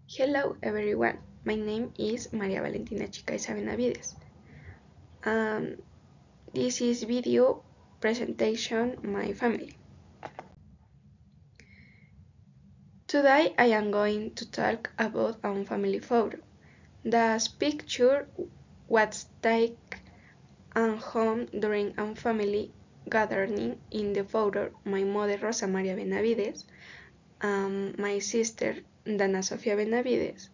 Hello everyone, my name is Maria Valentina Chicaiza Benavides. Um, this is video presentation my family. Today I am going to talk about our family photo. The picture was taken at home during a family gathering. In the photo, my mother Rosa Maria Benavides, my sister Dana Sofia Benavides,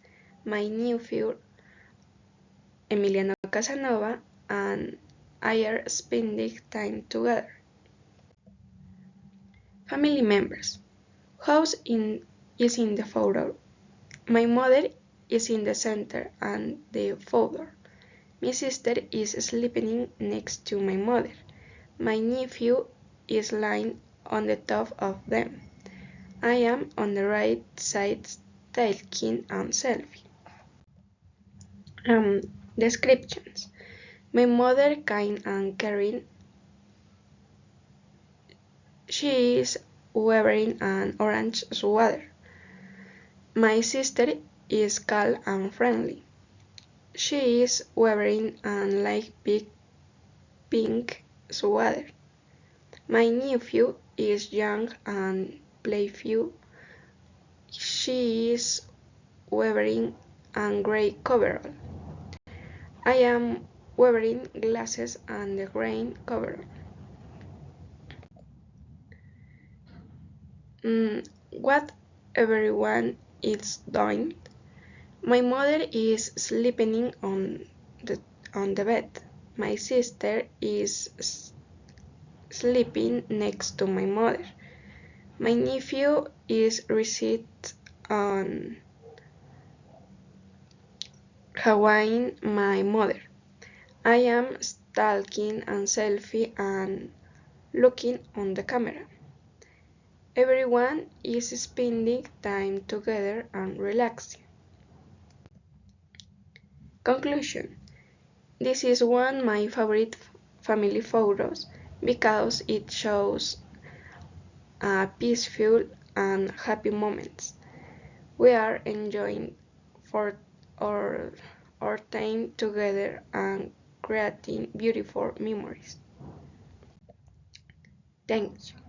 my nephew Emiliano Casanova, and I are spending time together. Family members. House is in the photo. My mother is in the center and the father. My sister is sleeping next to my mother. My nephew is lying on the top of them. I am on the right side taking a selfie. Descriptions. My mother kind and caring. She is wearing an orange sweater. My sister is calm and friendly. She is wearing a light pink sweater. My nephew is young and playful. She is wearing a gray coverall. I am wearing glasses and a grey coverall. What everyone is doing? My mother is sleeping on the bed. My sister is sleeping next to my mother. My nephew is resting on Hawaiian my mother. I am stalking and selfie and looking on the camera. Everyone is spending time together and relaxing. Conclusion. This is one of my favorite family photos because it shows peaceful and happy moments. We are enjoying for our time together and creating beautiful memories. Thank you.